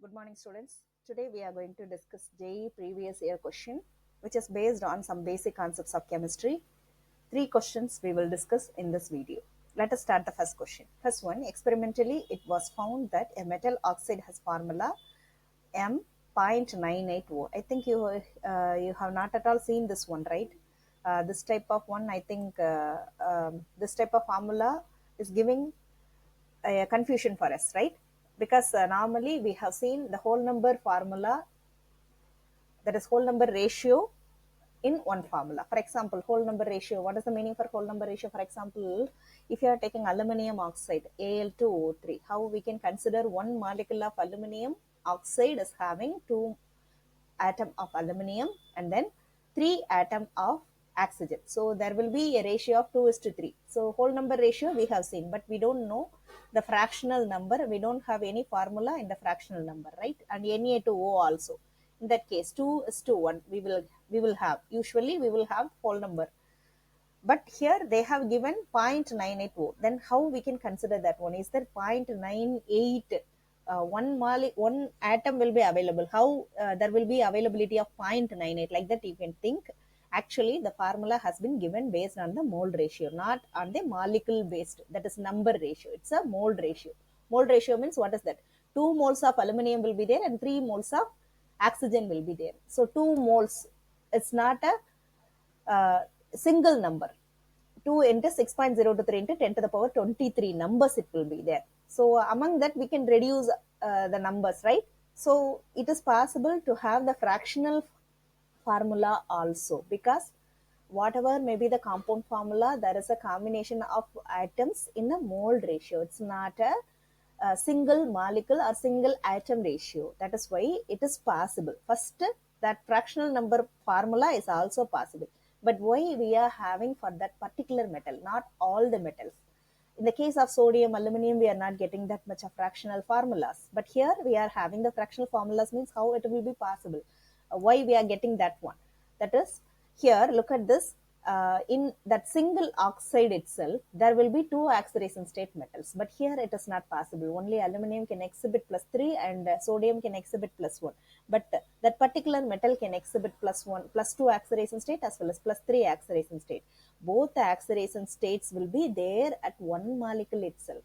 Good morning, students. Today we are going to discuss JEE previous year question, which is based on some basic concepts of chemistry. 3 questions we will discuss in this video. Let us start the first question. First one, experimentally it was found that a metal oxide has formula M.980. I think you have not at all seen this one, right? This type of one, I think this type of formula is giving a confusion for us, right? Because normally we have seen the whole number formula, that is whole number ratio in one formula. For example, whole number ratio, what is the meaning for whole number ratio? For example, if you are taking aluminum oxide Al2O3, how we can consider one molecule of aluminum oxide is having 2 atom of aluminum and then 3 atom of oxygen. So there will be a ratio of 2 is to 3. So whole number ratio we have seen, but we don't know the fractional number. We don't have any formula in the fractional number, right? And Na2O also. In that case, 2 is to 1. We will have, usually we will have whole number. But here they have given 0.980. Then how we can consider that one? Is there 0.98? One atom will be available. How there will be availability of 0.98? Like that you can think. Actually, the formula has been given based on the mole ratio, not on the molecule based. That is number ratio. It's a mole ratio. Mole ratio means what is that? 2 moles of aluminum will be there and 3 moles of oxygen will be there. So 2 moles. It's not a single number. 2 into 6.023 into 10 to the power 23 numbers it will be there. So among that we can reduce the numbers, right? So it is possible to have the fractional formula also, because whatever may be the compound formula, there is a combination of atoms in a mole ratio. It's not a single molecule or single atom ratio. That is why it is possible. First, that fractional number formula is also possible. But why we are having for that particular metal, not all the metals? In the case of sodium, aluminum, we are not getting that much of fractional formulas. But here we are having the fractional formulas, means how it will be possible. Why we are getting that one? That is, here, look at this. In that single oxide itself, there will be 2 oxidation state metals. But here it is not possible. Only aluminum can exhibit +3 and sodium can exhibit +1. But that particular metal can exhibit +1, +2 oxidation state as well as +3 oxidation state. Both the oxidation states will be there at one molecule itself.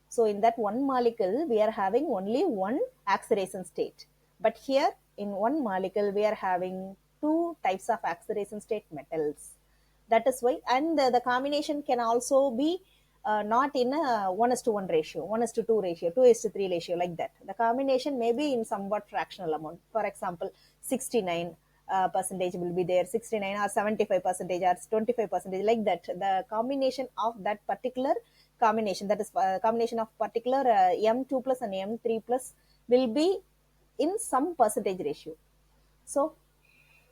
So in that one molecule, we are having only one oxidation state. But here in one molecule, we are having 2 types of oxidation state metals. That is why, and the combination can also be not in a 1:1 ratio, 1:2 ratio, 2:3 ratio, like that. The combination may be in somewhat fractional amount. For example, 69 percentage will be there, 69 or 75 percentage or 25 percentage, like that. The combination of that particular combination, that is combination of particular M2 plus and M3 plus will be in some percentage ratio. So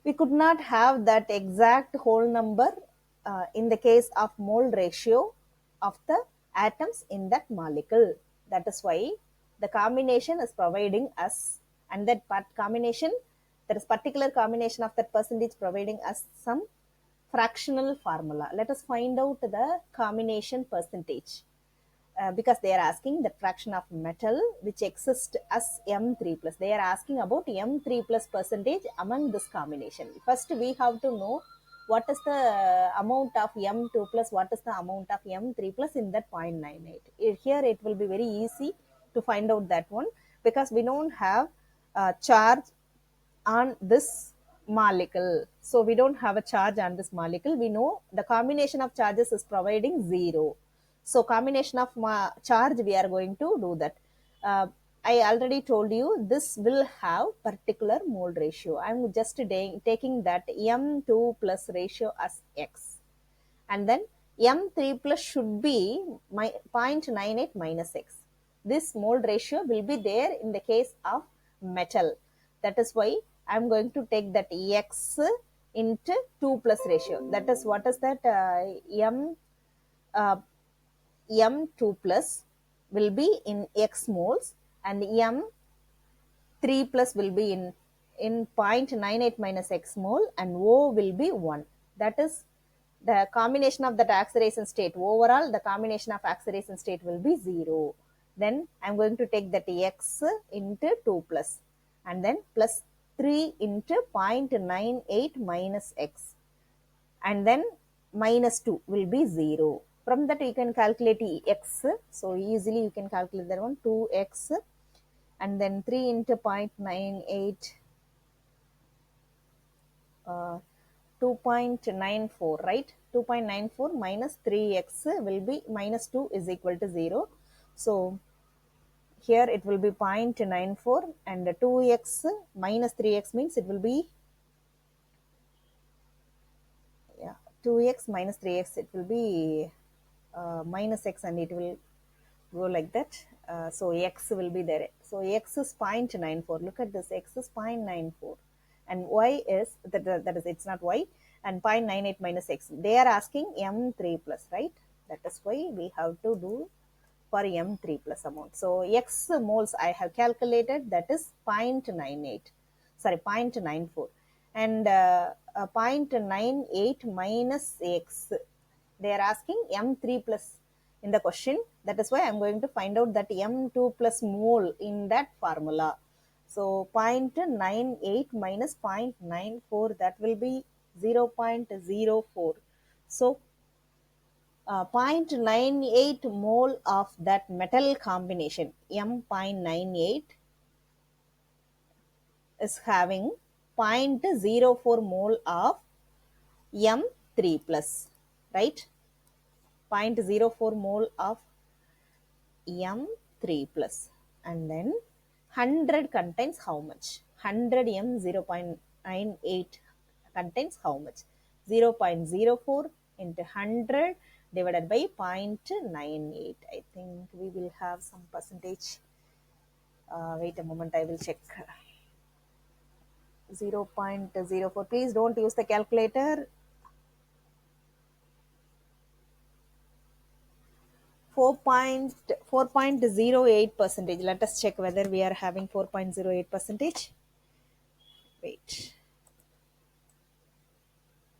we could not have that exact whole number in the case of mole ratio of the atoms in that molecule. That is why the combination is providing us, and that combination, that is particular combination of that percentage, providing us some fractional formula. Let us find out the combination percentage. Because they are asking the fraction of metal which exists as M3 plus. They are asking about M3 plus percentage among this combination. First, we have to know what is the amount of M2 plus, what is the amount of M3 plus in that 0.98. Here it will be very easy to find out that one, because we don't have charge on this molecule. So we don't have a charge on this molecule. We know the combination of charges is providing 0. So combination of charge, we are going to do that. I already told you this will have particular mole ratio. I am just taking that M2 plus ratio as X. And then M3 plus should be 0.98 minus X. This mole ratio will be there in the case of metal. That is why I am going to take that X into 2 plus ratio. That is, what is that? M2 plus will be in X moles and M3 plus will be in 0.98 minus X mole, and O will be 1. That is the combination of that oxidation state. Overall, the combination of oxidation state will be 0. then I'm going to take that x into 2 plus, and then plus 3 into 0.98 minus x, and then minus 2 will be 0. From that you can calculate x, so easily you can calculate that one, 2x, and then 3 into 0.98, 2.94, right? 2.94 minus 3x will be minus 2 is equal to 0. So here it will be 0.94, and 2x minus 3x means it will be, yeah, 2x minus 3x, it will be minus x, and it will go like that. So x will be there. So x is 0.94. Look at this, x is 0.94, and y is that is, it's not y, and 0.98 minus x. They are asking m3 plus, right? That is why we have to do for m3 plus amount. So x moles I have calculated, that is 0.98, sorry, 0.94, and 0.98 minus x, they are asking m3 plus in the question. That is why I'm going to find out that m2 plus mole in that formula. So 0.98 minus 0.94, that will be 0.04. So 0.98 mole of that metal combination M.98 is having 0.04 mole of M3 plus, right? 0.04 mole of M3 plus, and then 100 contains how much? 100 M 0.98 contains how much? 0.04 into 100 divided by 0.98. I think we will have some percentage. Wait a moment, I will check. 0.04. Please don't use the calculator. 4.08 percentage. Let us check whether we are having 4.08 percentage. Wait.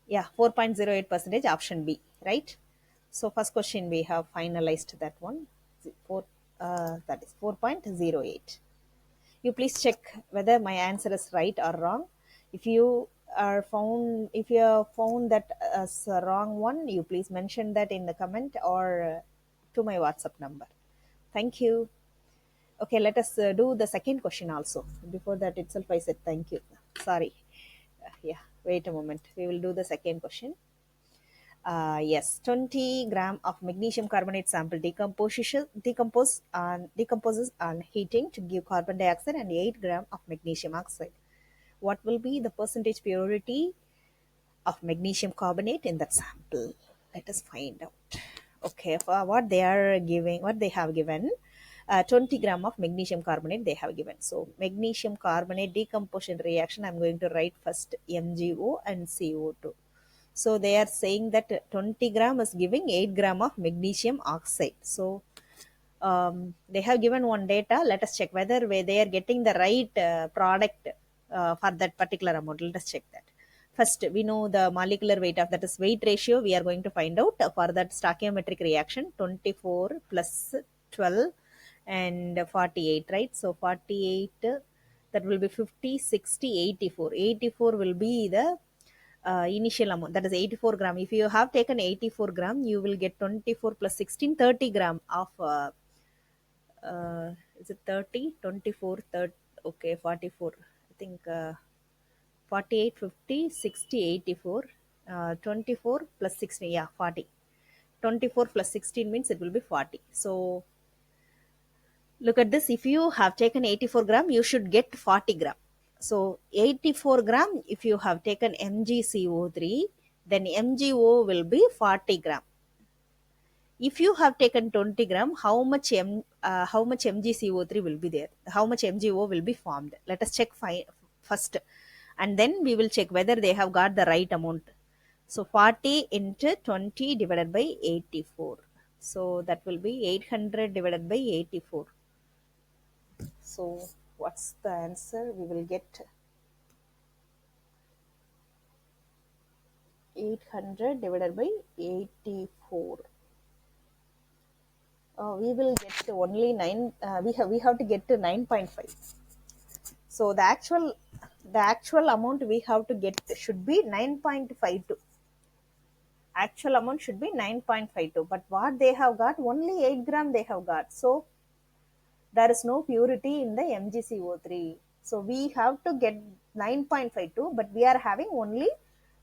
Yeah, 4.08 percentage, option B, right? So first question we have finalized that one. That is 4.08. You please check whether my answer is right or wrong. If you if you have found that as a wrong one, you please mention that in the comment or to my WhatsApp number. Thank you. Okay, let us do the second question also. Before that itself, I said thank you. Sorry. Yeah, wait a moment. We will do the second question. Yes, 20 gram of magnesium carbonate sample decomposes on heating to give carbon dioxide and 8 gram of magnesium oxide. What will be the percentage purity of magnesium carbonate in that sample? Let us find out. Okay, for what they are giving, what they have given, 20 gram of magnesium carbonate they have given. So magnesium carbonate decomposition reaction, I'm going to write first MgO and CO2. So they are saying that 20 gram is giving 8 gram of magnesium oxide. So they have given one data. Let us check whether they are getting the right product for that particular amount. Let us check that. First, we know the molecular weight of, that is weight ratio. We are going to find out for that stoichiometric reaction, 24 plus 12 and 48, right? So 48, that will be 50, 60, 84. 84 will be the initial amount, that is 84 gram. If you have taken 84 gram, you will get 24 plus 16, 30 gram of is it 30, 24, 30, okay, 44, I think 48, 50, 60, 84, 24 plus 16, yeah, 40. 24 plus 16 means it will be 40. So look at this, if you have taken 84 gram, you should get 40 gram. So 84 gram, if you have taken MgCO3, then MgO will be 40 gram. If you have taken 20 gram, how much MgCO3 will be there? How much MgO will be formed? Let us check first, and then we will check whether they have got the right amount. So 40 into 20 divided by 84. So that will be 800 divided by 84. So what's the answer? We will get 800 divided by 84. We will get to only 9. We have to get to 9.5. So the actual amount we have to get should be 9.52. Actual amount should be 9.52, but what they have got, only 8 gram they have got. So there is no purity in the MgCO3. So we have to get 9.52, but we are having only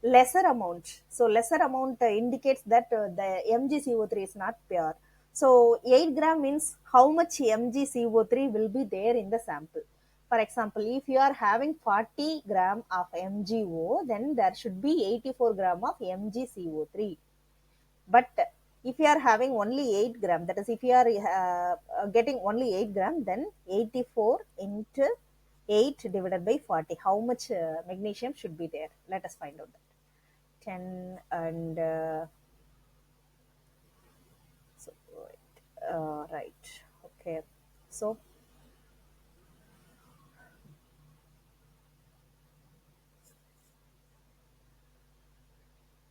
lesser amount. So lesser amount indicates that the MgCO3 is not pure. So 8 gram means how much MgCO3 will be there in the sample. For example, if you are having 40 gram of MgO, then there should be 84 gram of MgCO3. But if you are having only 8 gram, that is if you are getting only 8 gram, then 84 into 8 divided by 40, how much magnesium should be there? Let us find out that. 10 and so right, okay. So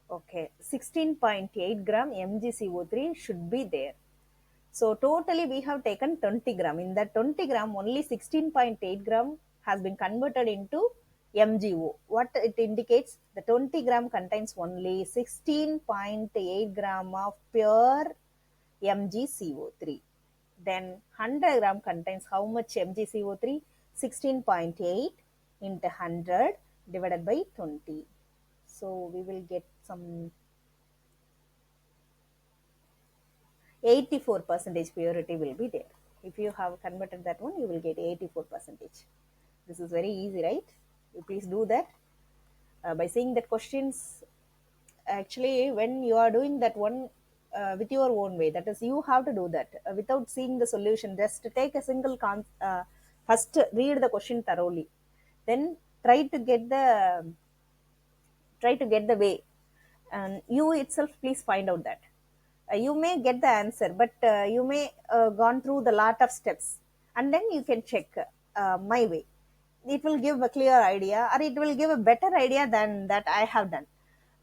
okay, 16.8 gram MgCO3 should be there. So totally we have taken 20 gram. In that 20 gram, only 16.8 gram has been converted into MgO. What it indicates? The 20 gram contains only 16.8 gram of pure MgCO3. Then 100 gram contains how much MgCO3? 16.8 into 100 divided by 20. So we will get some 84 percentage purity will be there. If you have converted that one, you will get 84 percentage. This is very easy, right? You please do that by seeing that questions. Actually, when you are doing that one with your own way, that is, you have to do that without seeing the solution. Just take a single first read the question thoroughly, then try to get the way, and you itself please find out that you may get the answer, but you may gone through the lot of steps, and then you can check my way. It will give a clear idea, or it will give a better idea than that I have done.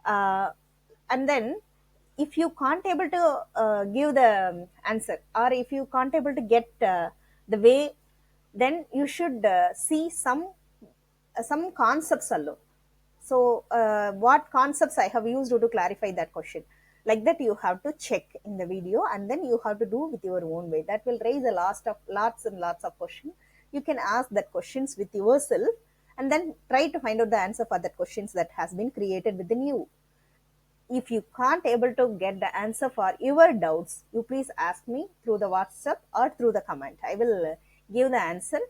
And then if you can't able to give the answer, or if you can't able to get the way, then you should see some concepts alone. So, what concepts I have used to clarify that question? Like that, you have to check in the video, and then you have to do with your own way. That will raise a lots and lots of questions. You can ask that questions with yourself, and then try to find out the answer for that questions that has been created within you. If you can't able to get the answer for your doubts, you please ask me through the WhatsApp or through the comment. I will give the answer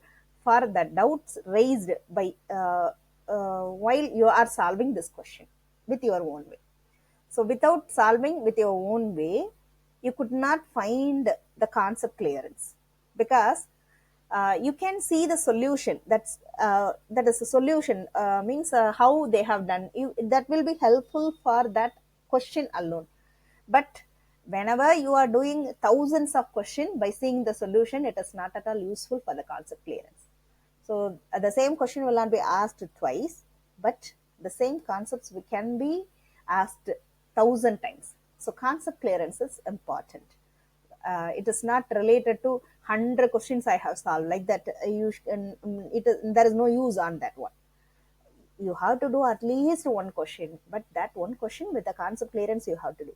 for the doubts raised by while you are solving this question with your own way. So without solving with your own way, you could not find the concept clearance, because you can see the solution. That is a solution, means how they have done. That will be helpful for that question alone. But whenever you are doing thousands of questions, by seeing the solution, it is not at all useful for the concept clearance. So the same question will not be asked twice, but the same concepts can be asked 1,000 times. So concept clearance is important. It is not related to 100 questions I have solved like that. There is no use on that one. You have to do at least one question, but that one question with the concept clearance you have to do.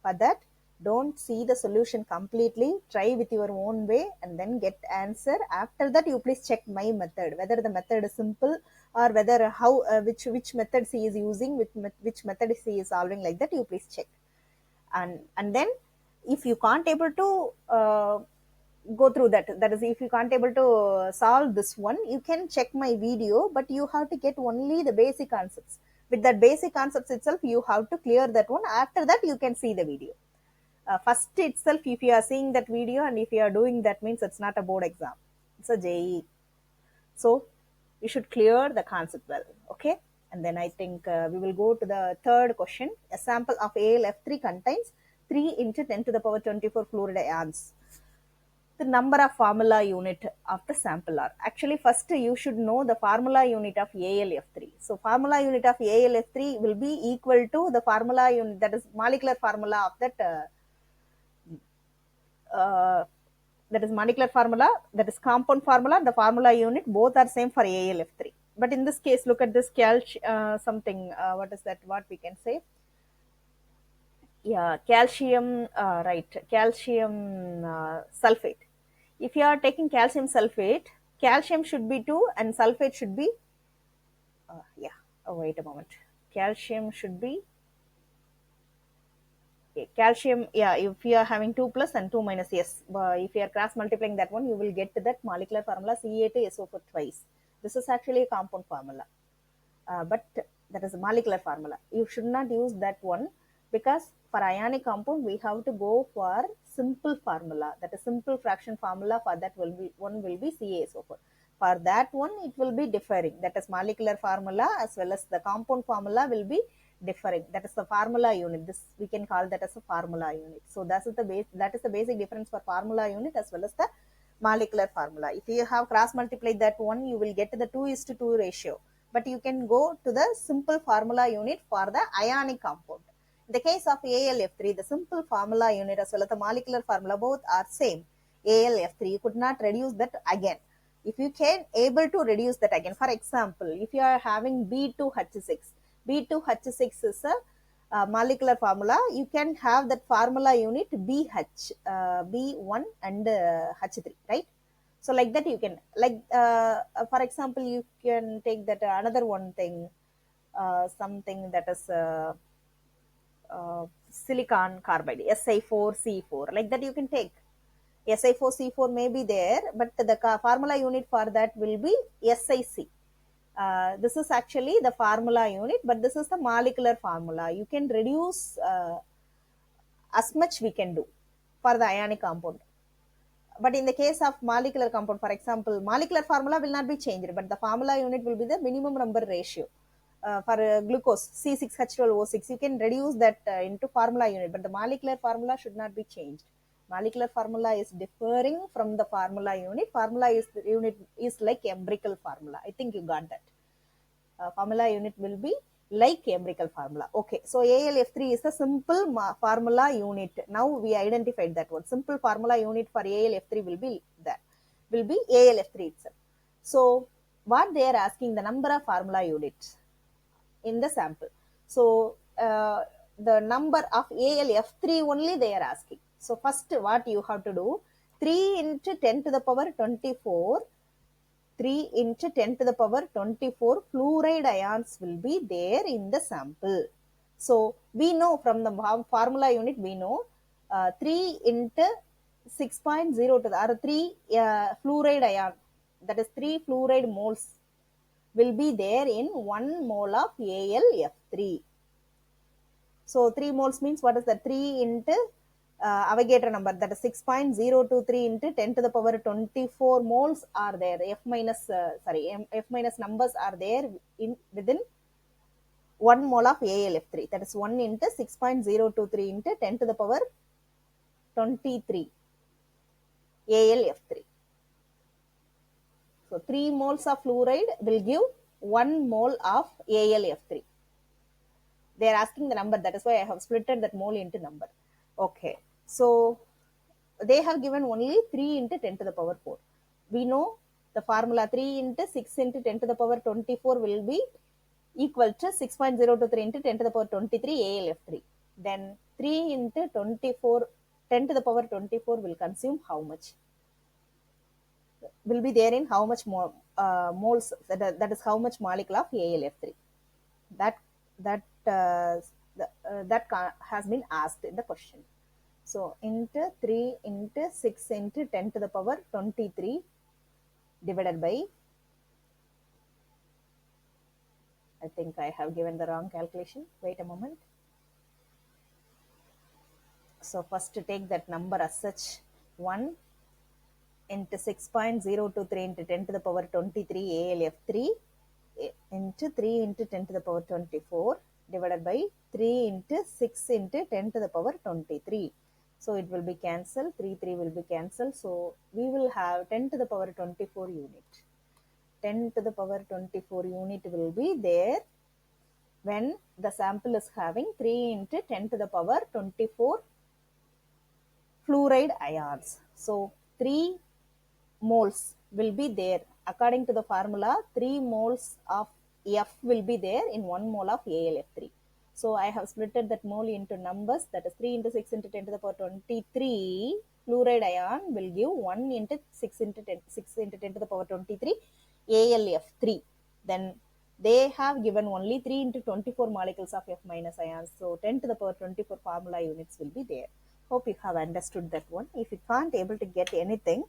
For that, don't see the solution completely. Try with your own way and then get answer. After that, you please check my method, whether the method is simple, or whether how which method he is using, which method he is solving, like that. You please check, and then if you can't able to go through that, that is, if you can't able to solve this one, you can check my video, but you have to get only the basic concepts. With that basic concepts itself, you have to clear that one. After that, you can see the video. First itself, if you are seeing that video and if you are doing that, means it's not a board exam, it's a JEE. So you should clear the concept well, okay? And then I think we will go to the third question. A sample of AlF3 contains 3 into 10 to the power 24 fluoride ions. The number of formula unit of the sample are. Actually, first you should know the formula unit of AlF3. So formula unit of AlF3 will be equal to the formula unit, that is molecular formula of that uh, that is molecular formula, that is compound formula, the formula unit, both are same for AlF3. But in this case, look at this something, what is that, what we can say? Yeah, calcium, right, calcium sulfate. If you are taking calcium sulfate, calcium should be 2 and sulfate should be, yeah, oh, wait a moment. Calcium should be, okay, calcium, yeah, if you are having 2 plus and 2 minus, yes. If you are cross multiplying that one, you will get that molecular formula Ca2SO4 twice. This is actually a compound formula. But that is a molecular formula. You should not use that one, because for ionic compound we have to go for simple formula. That is simple fraction formula. For that will be one will be CaSO4. For that one it will be differing. That is molecular formula as well as the compound formula will be differing. That is the formula unit. This we can call that as a formula unit. So that is the base. That is the basic difference for formula unit as well as the molecular formula. If you have cross multiplied that one, you will get the 2:2 ratio. But you can go to the simple formula unit for the ionic compound. In the case of AlF3, the simple formula unit as well as the molecular formula both are same. AlF3, you could not reduce that again. If you can able to reduce that again, for example, if you are having B2H6, B2H6 is a molecular formula, you can have that formula unit BH, B1 and H3, right? So like that you can, like, for example, you can take that another one thing, something that is silicon carbide, Si4C4, like that you can take. Si4C4 may be there, but the formula unit for that will be SiC. This is actually the formula unit, but this is the molecular formula. You can reduce as much we can do for the ionic compound. But in the case of molecular compound, for example, molecular formula will not be changed, but the formula unit will be the minimum number ratio. For glucose, C6H12O6, you can reduce that into formula unit, but the molecular formula should not be changed. Molecular formula is differing from the formula unit. Formula is the unit is like empirical formula. I think you got that. Formula unit will be like empirical formula. Okay, so AlF3 is a simple formula unit. Now we identified that one. Simple formula unit for AlF3 will be that, will be AlF3 itself. So what they are asking, the number of formula units in the sample. So the number of AlF3 only they are asking. So first what you have to do, 3 into 10 to the power 24, 3 into 10 to the power 24 fluoride ions will be there in the sample. So we know from the formula unit, we know 3 into 6.0 to the, or 3 fluoride ion, that is 3 fluoride moles will be there in 1 mole of AlF3. So 3 moles means what is that? 3 into Avogadro number, that is 6.023 into 10 to the power 24 moles are there. F minus, F minus numbers are there in within 1 mole of AlF3. That is 1 into 6.023 into 10 to the power 23 AlF3. So 3 moles of fluoride will give 1 mole of AlF3. They are asking the number, that is why I have splitted that mole into number. Okay, so they have given only 3 into 10 to the power 4. We know the formula 3 into 6 into 10 to the power 24 will be equal to 6.023 into 10 to the power 23 AlF3. Then 3 into 24, 10 to the power 24 will consume how much? Will be there in how much more moles, that is how much molecule of AlF3. That has been asked in the question. So into 3 into 6 into 10 to the power 23 divided by, I think I have given the wrong calculation. Wait a moment. So first to take that number as such, 1 into 6.023 into 10 to the power 23 AlF3 into 3 into 10 to the power 24 divided by 3 into 6 into 10 to the power 23. So it will be cancelled, 3 will be cancelled. So we will have 10 to the power 24 unit. 10 to the power 24 unit will be there when the sample is having 3 into 10 to the power 24 fluoride ions. So 3 moles will be there. According to the formula, 3 moles of F will be there in 1 mole of AlF3. So I have splitted that mole into numbers, that is 3 into 6 into 10 to the power 23. Fluoride ion will give 1 into 6 into 10, 6 into 10 to the power 23 AlF3. Then they have given only 3 into 24 molecules of F minus ions. So 10 to the power 24 formula units will be there. Hope you have understood that one. If you can't able to get anything,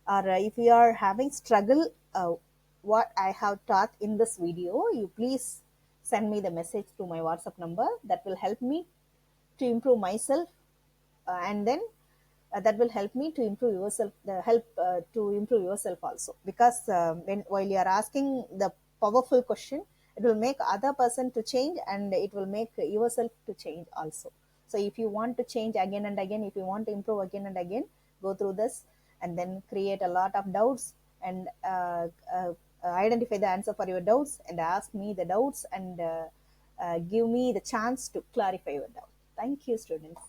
or if you are having struggle what I have taught in this video, you please send me the message to my WhatsApp number. That will help me to improve myself, and then that will help me to improve yourself, the help to improve yourself also, because when while you are asking the powerful question, it will make other person to change, and it will make yourself to change also. So if you want to change again and again, if you want to improve again and again, go through this, and then create a lot of doubts, and identify the answer for your doubts, and ask me the doubts, and give me the chance to clarify your doubt. Thank you, students.